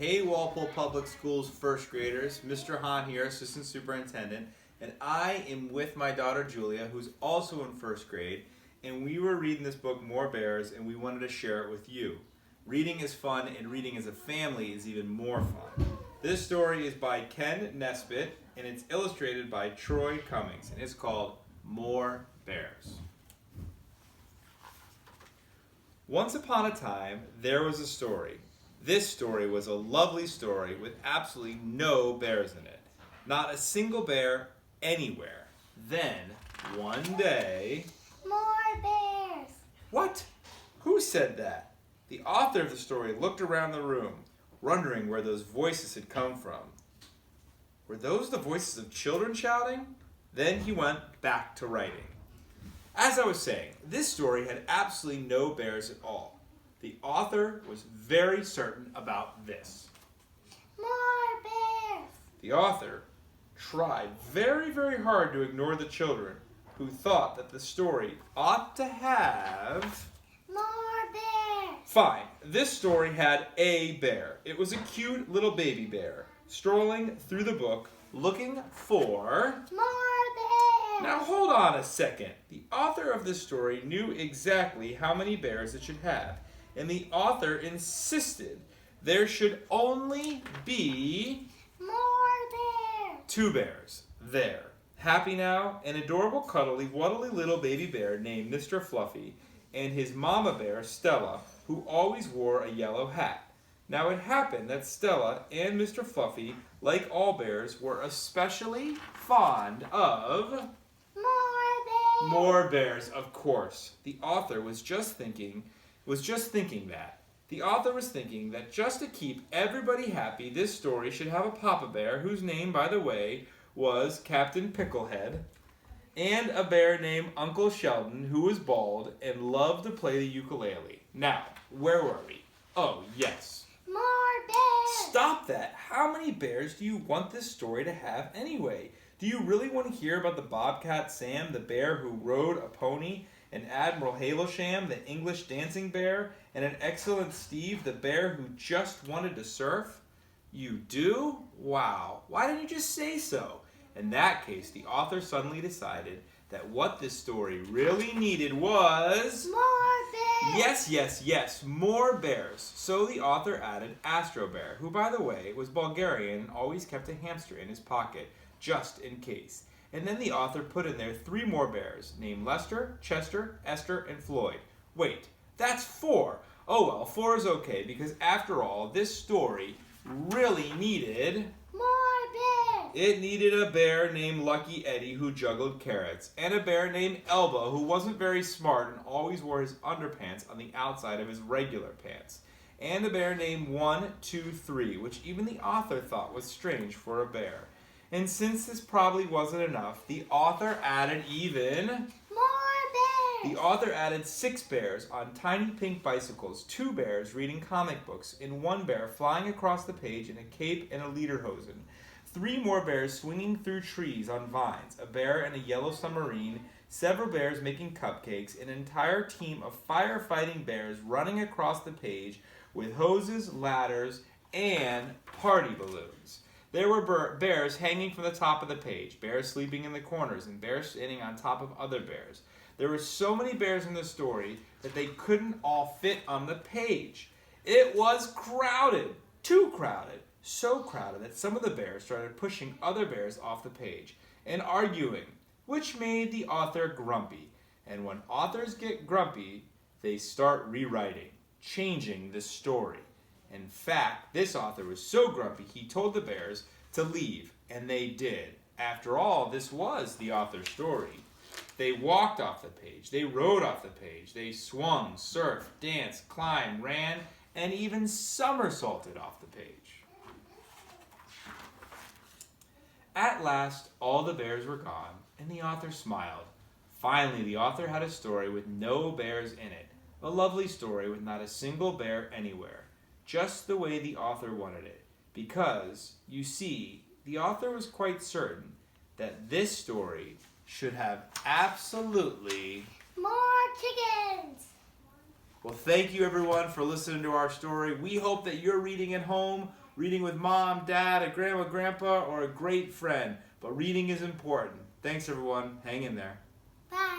Hey Walpole Public School's first graders, Mr. Hahn here, Assistant Superintendent, and I am with my daughter Julia, who's also in first grade, and we were reading this book, More Bears, and we wanted to share it with you. Reading is fun, and reading as a family is even more fun. This story is by Ken Nesbitt, and it's illustrated by Troy Cummings, and it's called More Bears. Once upon a time, there was a story. This story was a lovely story with absolutely no bears in it. Not a single bear anywhere. Then, one day... More bears! What? Who said that? The author of the story looked around the room, wondering where those voices had come from. Were those the voices of children shouting? Then he went back to writing. As I was saying, this story had absolutely no bears at all. The author was very certain about this. More bears! The author tried very, very hard to ignore the children who thought that the story ought to have... More bears! Fine, this story had a bear. It was a cute little baby bear, strolling through the book looking for... More bears! Now hold on a second. The author of this story knew exactly how many bears it should have, and the author insisted there should only be... More bears! 2 bears. There. Happy now, an adorable, cuddly, waddly little baby bear named Mr. Fluffy, and his mama bear, Stella, who always wore a yellow hat. Now it happened that Stella and Mr. Fluffy, like all bears, were especially fond of... More bears! More bears, of course. The author was just thinking that. The author was thinking that just to keep everybody happy, this story should have a papa bear, whose name, by the way, was Captain Picklehead, and a bear named Uncle Sheldon, who was bald and loved to play the ukulele. Now, where were we? Oh, yes. More bears! Stop that! How many bears do you want this story to have anyway? Do you really want to hear about the Bobcat Sam, the bear who rode a pony, and Admiral Hailsham, the English dancing bear, and an excellent Steve, the bear who just wanted to surf? You do? Wow. Why didn't you just say so? In that case, the author suddenly decided that what this story really needed was... More bears! Yes, more bears. So the author added Astro Bear, who, by the way, was Bulgarian and always kept a hamster in his pocket, just in case. And then the author put in there 3 more bears, named Lester, Chester, Esther, and Floyd. Wait, that's 4. Oh well, 4 is okay, because after all, this story really needed... More bears! It needed a bear named Lucky Eddie who juggled carrots, and a bear named Elba who wasn't very smart and always wore his underpants on the outside of his regular pants, and a bear named 1, 2, 3, which even the author thought was strange for a bear. And since this probably wasn't enough, the author added even... More bears! The author added 6 bears on tiny pink bicycles, 2 bears reading comic books, and 1 bear flying across the page in a cape and a lederhosen, 3 more bears swinging through trees on vines, a bear in a yellow submarine, several bears making cupcakes, an entire team of firefighting bears running across the page with hoses, ladders, and party balloons. There were bears hanging from the top of the page, bears sleeping in the corners, and bears sitting on top of other bears. There were so many bears in the story that they couldn't all fit on the page. It was crowded, too crowded, so crowded that some of the bears started pushing other bears off the page and arguing, which made the author grumpy. And when authors get grumpy, they start rewriting, changing the story. In fact, this author was so grumpy he told the bears to leave, and they did. After all, this was the author's story. They walked off the page, they rode off the page, they swung, surfed, danced, climbed, ran, and even somersaulted off the page. At last, all the bears were gone, and the author smiled. Finally, the author had a story with no bears in it, a lovely story with not a single bear anywhere. Just the way the author wanted it. Because, you see, the author was quite certain that this story should have absolutely... More chickens! Well, thank you everyone for listening to our story. We hope that you're reading at home reading with mom, dad, a grandma, grandpa, or a great friend. But reading is important. Thanks, everyone. Hang in there. Bye.